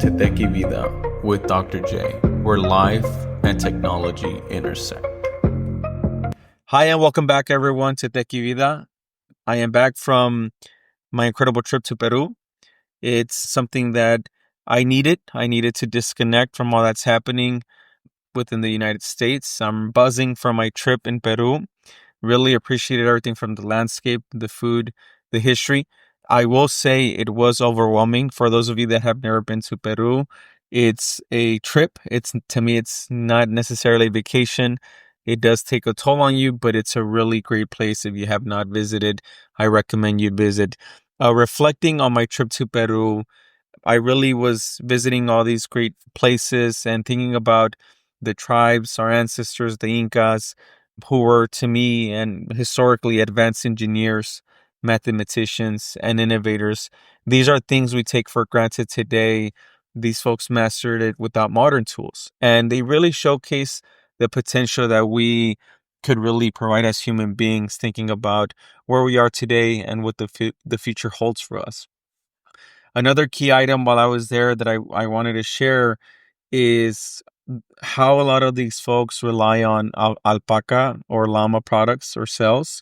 to Tech Y Vida with Dr. J, where life and technology intersect. Hi, and welcome back, everyone, to Tech Y Vida. I am back from my incredible trip to Peru. It's something that I needed. I needed to disconnect from all that's happening within the United States. I'm buzzing from my trip in Peru. Really appreciated everything from the landscape, the food, the history. I will say it was overwhelming for those of you that have never been to Peru. It's a trip. It's to me, it's not necessarily a vacation. It does take a toll on you, but it's a really great place. If you have not visited, I recommend you visit. Reflecting on my trip to Peru, I really was visiting all these great places and thinking about the tribes, our ancestors, the Incas, who were to me and historically advanced engineers, mathematicians, and innovators. These are things we take for granted today. These folks mastered it without modern tools, and they really showcase the potential that we could really provide as human beings, thinking about where we are today and what the future holds for us. Another key item while I was there that I wanted to share is how a lot of these folks rely on alpaca or llama products or cells.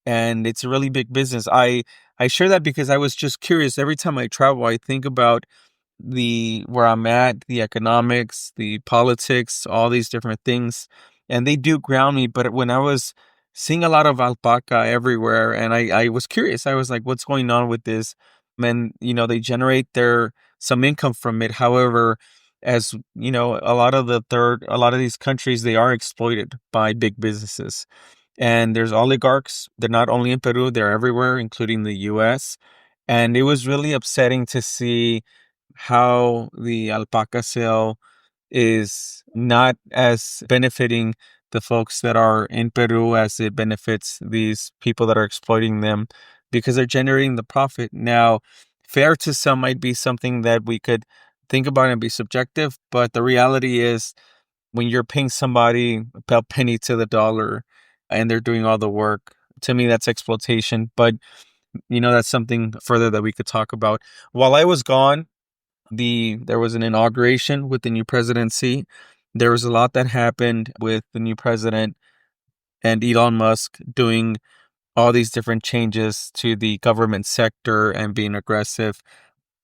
And it's a really big business. I share that because I was just curious. Every time I travel, I think about the where I'm at, the economics, the politics, all these different things. And they do ground me. But when I was seeing a lot of alpaca everywhere, and I was curious, I was like, what's going on with this? And, they generate some income from it. However, as you know, a lot of these countries, they are exploited by big businesses. And there's oligarchs. They're not only in Peru, they're everywhere, including the US. And it was really upsetting to see how the alpaca sale is not as benefiting the folks that are in Peru as it benefits these people that are exploiting them because they're generating the profit. Now, fair to some might be something that we could think about and be subjective, but the reality is when you're paying somebody a penny to the dollar and they're doing all the work, to me, that's exploitation. But, that's something further that we could talk about. While I was gone, there was an inauguration with the new presidency. There was a lot that happened with the new president and Elon Musk doing all these different changes to the government sector and being aggressive.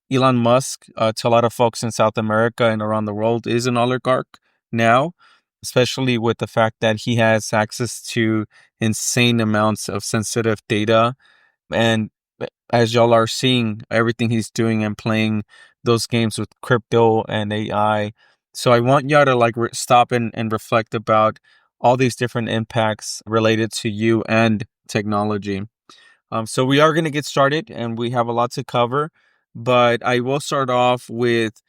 Elon Musk, to a lot of folks in South America and around the world, is an oligarch now, especially with the fact that he has access to insane amounts of sensitive data. And as y'all are seeing, everything he's doing and playing those games with crypto and AI. So I want y'all to stop and reflect about all these different impacts related to you and technology. So we are going to get started and we have a lot to cover, but I will start off with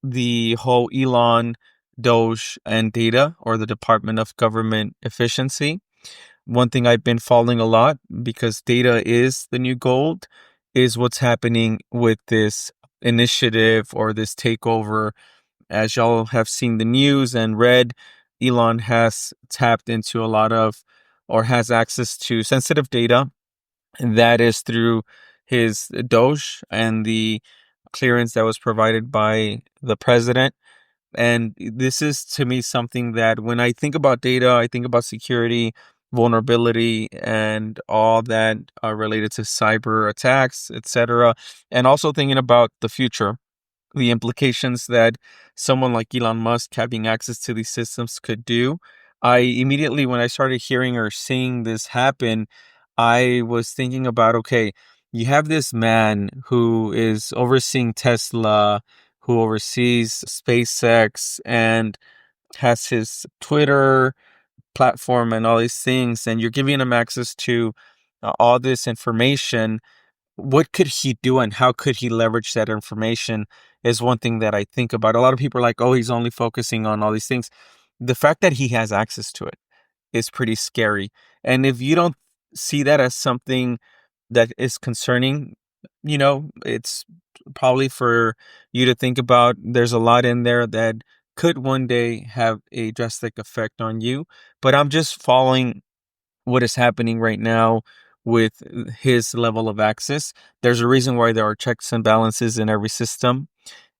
the whole Elon, Doge, and data, or the Department of Government Efficiency. One thing I've been following a lot, because data is the new gold, is what's happening with this initiative or this takeover. As y'all have seen the news and read, Elon has tapped into a lot of, or has access to sensitive data, and that is through his Doge and the clearance that was provided by the president. And this is to me something that when I think about data, I think about security, vulnerability, and all that are related to cyber attacks, etc. And also thinking about the future, the implications that someone like Elon Musk having access to these systems could do. I immediately, when I started hearing or seeing this happen, I was thinking about, okay, you have this man who is overseeing Tesla, who oversees SpaceX and has his Twitter platform and all these things, and you're giving him access to all this information. What could he do and how could he leverage that information is one thing that I think about. A lot of people are like, oh, he's only focusing on all these things. The fact that he has access to it is pretty scary. And if you don't see that as something that is concerning, it's probably for you to think about. There's a lot in there that could one day have a drastic effect on you. But I'm just following what is happening right now with his level of access. There's a reason why there are checks and balances in every system.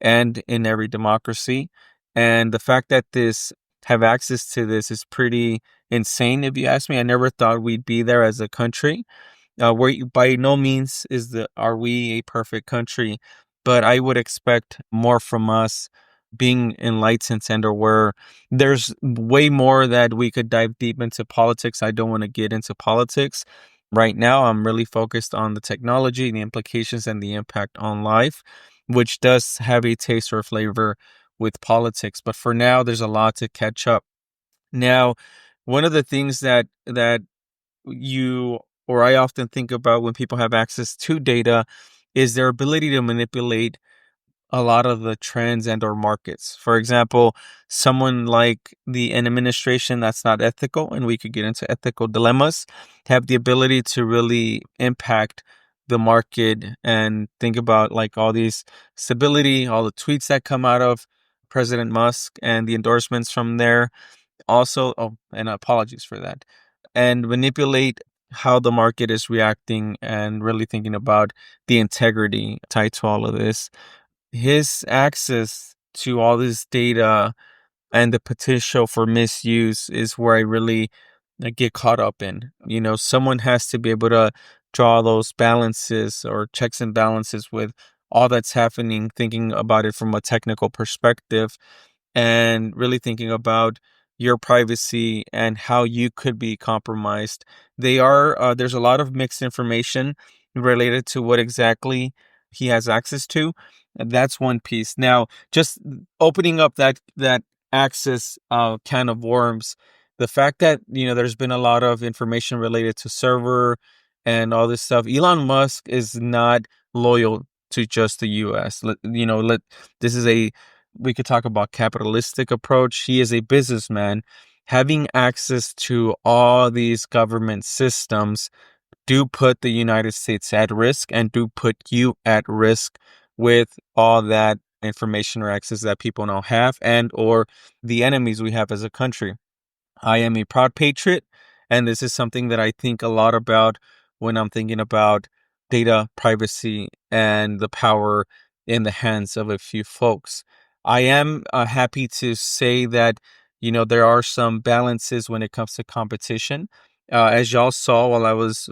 and in every democracy. And the fact that this have access to this is pretty insane, if you ask me. I never thought we'd be there as a country. By no means are we a perfect country, but I would expect more from us being enlightened and aware. There's way more that we could dive deep into politics. I don't want to get into politics right now. I'm really focused on the technology, the implications, and the impact on life, which does have a taste or flavor with politics. But for now, there's a lot to catch up. Now, one of the things that you or I often think about when people have access to data is their ability to manipulate a lot of the trends and or markets. For example, someone like an administration that's not ethical, and we could get into ethical dilemmas, have the ability to really impact the market. And think about like all these stability, all the tweets that come out of President Musk and the endorsements from there. Also, oh, and apologies for that, and manipulate how the market is reacting, and really thinking about the integrity tied to all of this. His access to all this data and the potential for misuse is where I really get caught up in. Someone has to be able to draw those balances or checks and balances with all that's happening, thinking about it from a technical perspective, and really thinking about your privacy and how you could be compromised. There's a lot of mixed information related to what exactly he has access to. And that's one piece. Now, just opening up that access can of worms, the fact that there's been a lot of information related to server and all this stuff. Elon Musk is not loyal to just the US. This is we could talk about capitalistic approach. He is a businessman. Having access to all these government systems do put the United States at risk, and do put you at risk with all that information or access that people now have, and or the enemies we have as a country. I am a proud patriot, and this is something that I think a lot about when I'm thinking about data privacy and the power in the hands of a few folks. I am happy to say that there are some balances when it comes to competition. As y'all saw while I was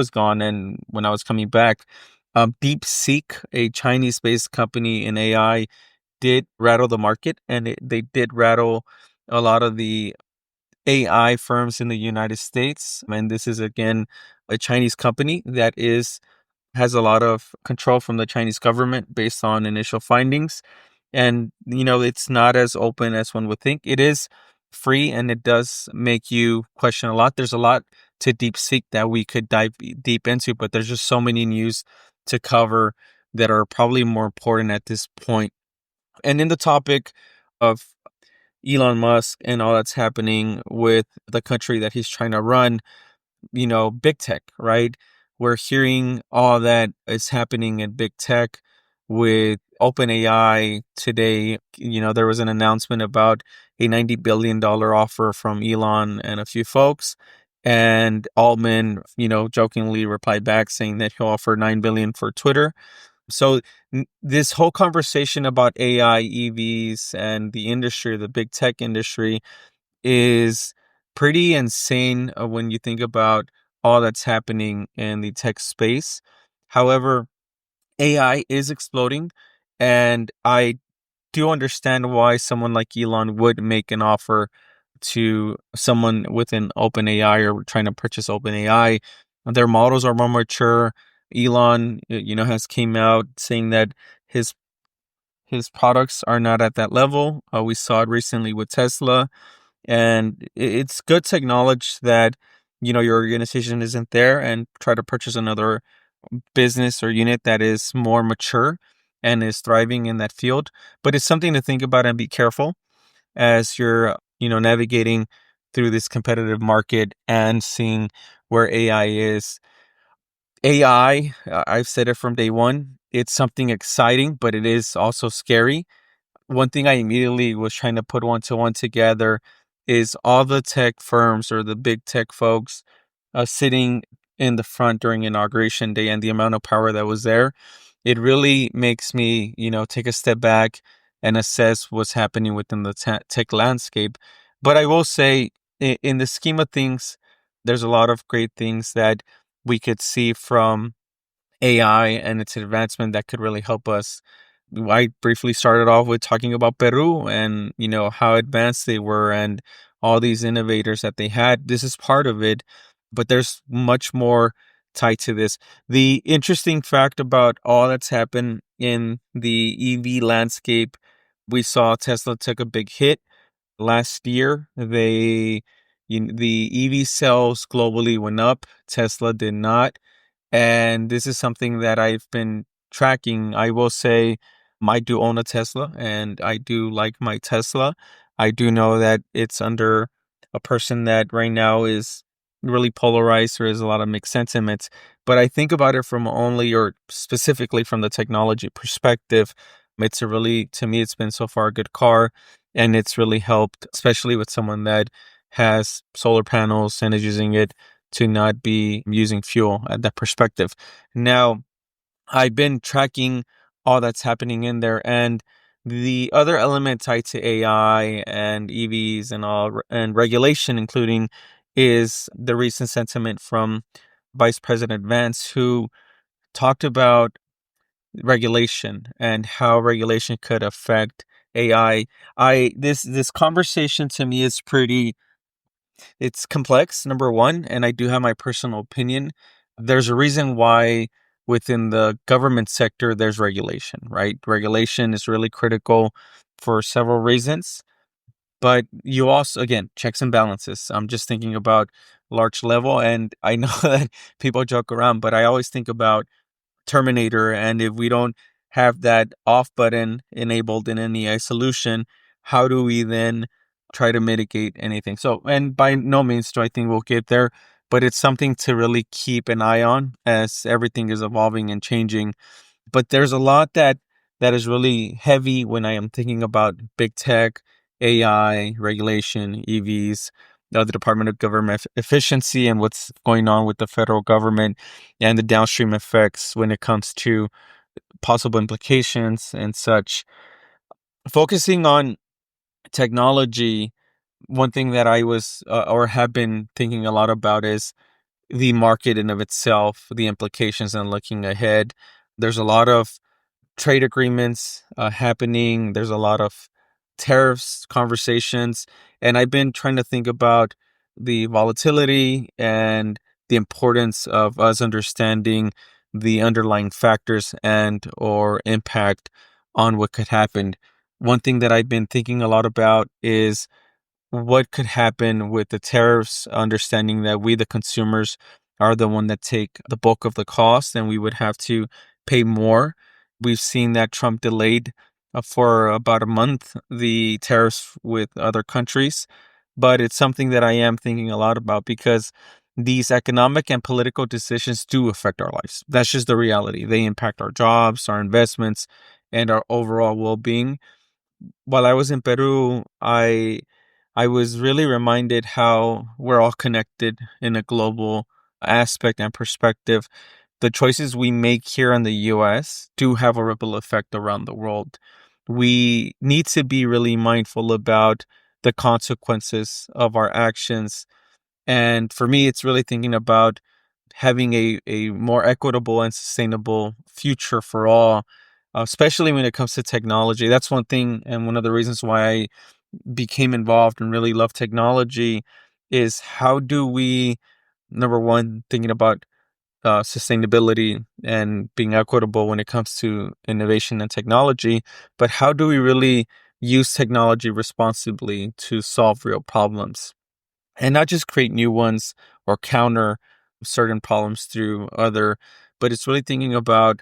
gone, and when I was coming back, DeepSeek, a Chinese-based company in AI, did rattle the market, and they did rattle a lot of the AI firms in the United States. And this is again a Chinese company that has a lot of control from the Chinese government based on initial findings. And it's not as open as one would think. It is free, and it does make you question a lot. There's a lot to DeepSeek that we could dive deep into, but there's just so many news to cover that are probably more important at this point. And in the topic of Elon Musk and all that's happening with the country that he's trying to run, big tech, right? We're hearing all that is happening in big tech with OpenAI today. There was an announcement about a $90 billion offer from Elon and a few folks. And Altman, jokingly replied back saying that he'll offer $9 billion for Twitter. So this whole conversation about AI, EVs, and the industry, the big tech industry, is pretty insane when you think about all that's happening in the tech space. However, AI is exploding, and I do understand why someone like Elon would make an offer to someone within OpenAI or trying to purchase OpenAI. Their models are more mature. Elon, has came out saying that his products are not at that level. We saw it recently with Tesla, and it's good to acknowledge that your organization isn't there, and try to purchase another business or unit that is more mature and is thriving in that field. But it's something to think about and be careful as you're navigating through this competitive market and seeing where AI is. AI, I've said it from day one, it's something exciting, but it is also scary. One thing I immediately was trying to put one to one together is all the tech firms or the big tech folks sitting in the front during inauguration day, and the amount of power that was there. it really makes me, take a step back and assess what's happening within the tech landscape. But I will say, in the scheme of things, there's a lot of great things that we could see from AI and its advancement that could really help us. I briefly started off with talking about Peru and, how advanced they were and all these innovators that they had. This is part of it, but there's much more tied to this. The interesting fact about all that's happened in the EV landscape, we saw Tesla took a big hit last year. The EV sales globally went up. Tesla did not. And this is something that I've been tracking. I will say I do own a Tesla and I do like my Tesla. I do know that it's under a person that right now is really polarized. There is a lot of mixed sentiments, but I think about it from only or specifically from the technology perspective. It's a really, to me, it's been so far a good car, and it's really helped, especially with someone that has solar panels and is using it to not be using fuel at that perspective. Now, I've been tracking all that's happening in there, and the other element tied to AI and EVs and all and regulation, including, is the recent sentiment from Vice President Vance, who talked about regulation and how regulation could affect AI. This conversation to me is pretty, it's complex, number one, and I do have my personal opinion. There's a reason why within the government sector there's regulation, right? Regulation is really critical for several reasons, but you also, again, checks and balances. I'm just thinking about large level, and I know that people joke around, but I always think about Terminator. And if we don't have that off button enabled in any AI solution, how do we then try to mitigate anything? So, and by no means do I think we'll get there, but it's something to really keep an eye on as everything is evolving and changing. But there's a lot that is really heavy when I am thinking about big tech, AI, regulation, EVs, the Department of Government Efficiency, and what's going on with the federal government and the downstream effects when it comes to possible implications and such. Focusing on technology, one thing that I was or have been thinking a lot about is the market in of itself, the implications, and looking ahead. There's a lot of trade agreements happening. There's a lot of tariffs conversations, and I've been trying to think about the volatility and the importance of us understanding the underlying factors and or impact on what could happen. One thing that I've been thinking a lot about is what could happen with the tariffs, understanding that we, the consumers, are the one that take the bulk of the cost and we would have to pay more. We've seen that Trump delayed for about a month the tariffs with other countries, but it's something that I am thinking a lot about because these economic and political decisions do affect our lives. That's just the reality. They impact our jobs, our investments, and our overall well-being. While I was in Peru, I was really reminded how we're all connected in a global aspect and perspective. The choices we make here in the US do have a ripple effect around the world. We need to be really mindful about the consequences of our actions. And for me, it's really thinking about having a more equitable and sustainable future for all, especially when it comes to technology. That's one thing, and one of the reasons why I became involved and really love technology is how do we, number one, thinking about sustainability and being equitable when it comes to innovation and technology, but how do we really use technology responsibly to solve real problems and not just create new ones or counter certain problems through other, but it's really thinking about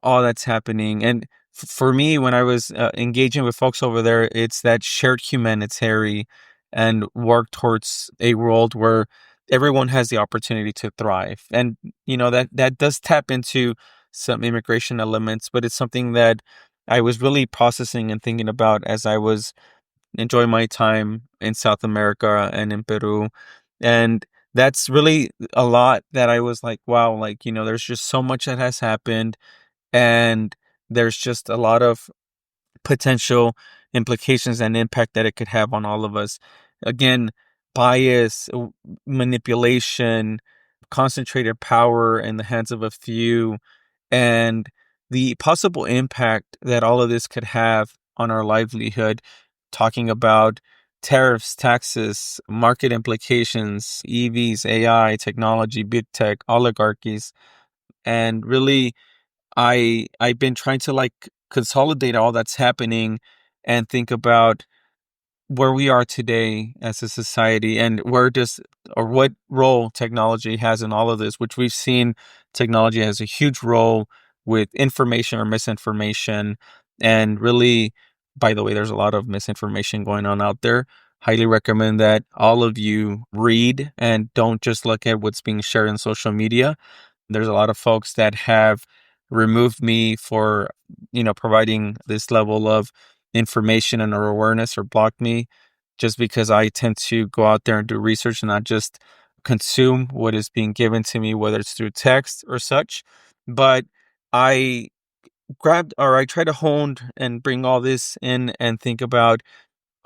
all that's happening. And for me, when I was engaging with folks over there, it's that shared humanitarian and work towards a world where everyone has the opportunity to thrive. And, that does tap into some immigration elements, but it's something that I was really processing and thinking about as I was enjoying my time in South America and in Peru. And that's really a lot that I was like, wow, like, there's just so much that has happened And there's just a lot of potential implications and impact that it could have on all of us. Again, bias, manipulation, concentrated power in the hands of a few, and the possible impact that all of this could have on our livelihood, talking about tariffs, taxes, market implications, EVs, AI, technology, big tech, oligarchies, and really I've been trying to like consolidate all that's happening and think about where we are today as a society and where does or what role technology has in all of this, which we've seen technology has a huge role with information or misinformation. And really, by the way, there's a lot of misinformation going on out there. Highly recommend that all of you read and don't just look at what's being shared on social media. There's a lot of folks that have removed me for, providing this level of information and or awareness, or blocked me just because I tend to go out there and do research and not just consume what is being given to me, whether it's through text or such. But I I try to hone and bring all this in and think about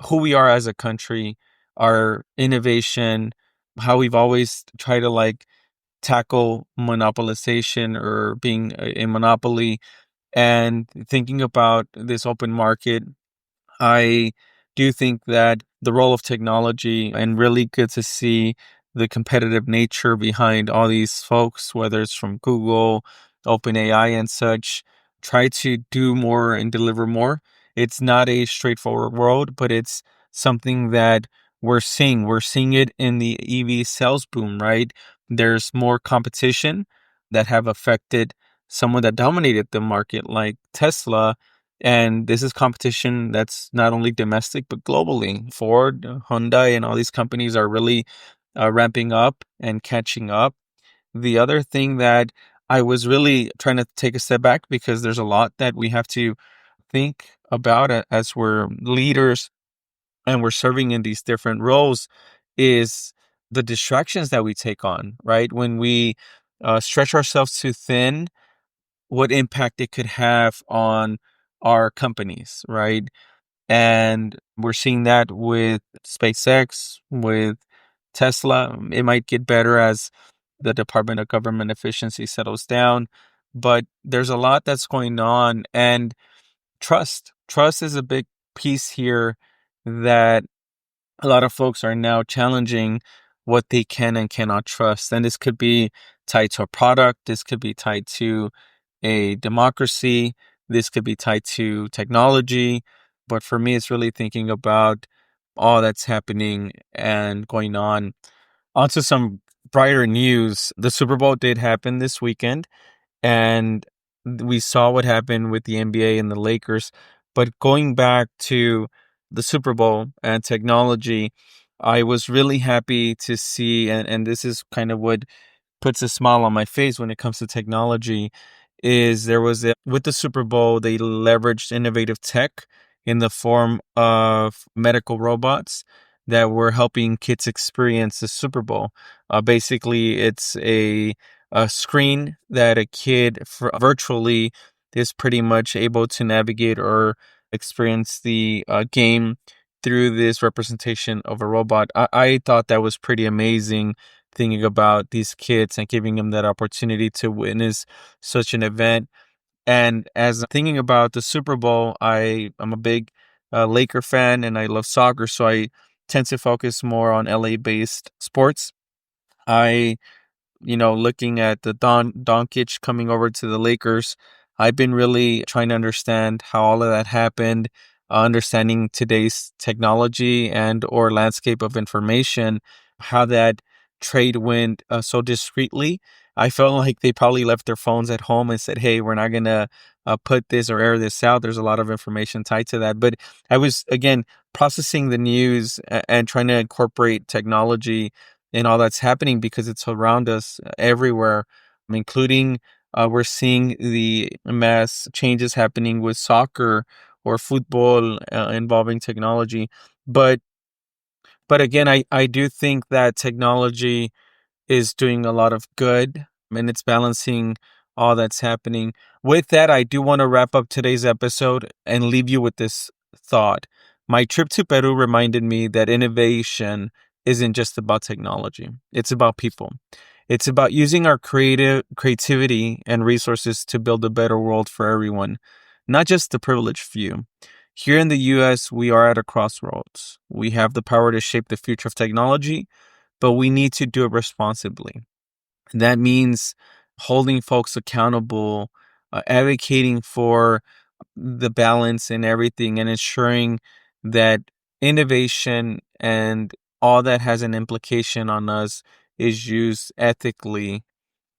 who we are as a country, our innovation, how we've always tried to like tackle monopolization or being a monopoly, and thinking about this open market. I do think that the role of technology, and really good to see the competitive nature behind all these folks, whether it's from Google, OpenAI, and such, try to do more and deliver more. It's not a straightforward world, but it's something that we're seeing. We're seeing it in the EV sales boom, right? There's more competition that have affected someone that dominated the market, like Tesla, and this is competition that's not only domestic, but globally. Ford, Hyundai, and all these companies are really ramping up and catching up. The other thing that I was really trying to take a step back, because there's a lot that we have to think about as we're leaders and we're serving in these different roles, is the distractions that we take on, right? When we stretch ourselves too thin, what impact it could have on our companies, right? And we're seeing that with SpaceX, with Tesla. It might get better as the Department of Government Efficiency settles down, but there's a lot that's going on. And trust is a big piece here that a lot of folks are now challenging what they can and cannot trust. And this could be tied to a product, this could be tied to a democracy, this could be tied to technology. But for me, it's really thinking about all that's happening and going on. Onto some brighter news. The Super Bowl did happen this weekend, and we saw what happened with the NBA and the Lakers. But going back to the Super Bowl and technology, I was really happy to see, and this is kind of what puts a smile on my face when it comes to technology, is with the Super Bowl, they leveraged innovative tech in the form of medical robots that were helping kids experience the Super Bowl. Basically, it's a screen that a kid virtually is pretty much able to navigate or experience the game through this representation of a robot. I thought that was pretty amazing, thinking about these kids and giving them that opportunity to witness such an event. And as thinking about the Super Bowl, I'm a big Laker fan and I love soccer, so I tend to focus more on LA based sports. I looking at the Doncic coming over to the Lakers, I've been really trying to understand how all of that happened, understanding today's technology and or landscape of information, how that trade went so discreetly. I felt like they probably left their phones at home and said, "Hey, we're not gonna put this or air this out." There's a lot of information tied to that, but I was again processing the news and trying to incorporate technology and all that's happening because it's around us everywhere, including we're seeing the mass changes happening with soccer or football involving technology. But again, I do think that technology is doing a lot of good, and it's balancing all that's happening. With that, I do want to wrap up today's episode and leave you with this thought. My trip to Peru reminded me that innovation isn't just about technology. It's about people. It's about using our creativity and resources to build a better world for everyone, not just the privileged few. Here in the US, we are at a crossroads. We have the power to shape the future of technology, but we need to do it responsibly. That means holding folks accountable, advocating for the balance in everything, and ensuring that innovation and all that has an implication on us is used ethically.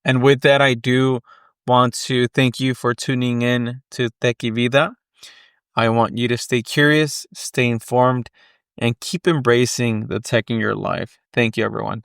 And with that, I do want to thank you for tuning in to Tech Y Vida. I want you to stay curious, stay informed, and keep embracing the tech in your life. Thank you, everyone.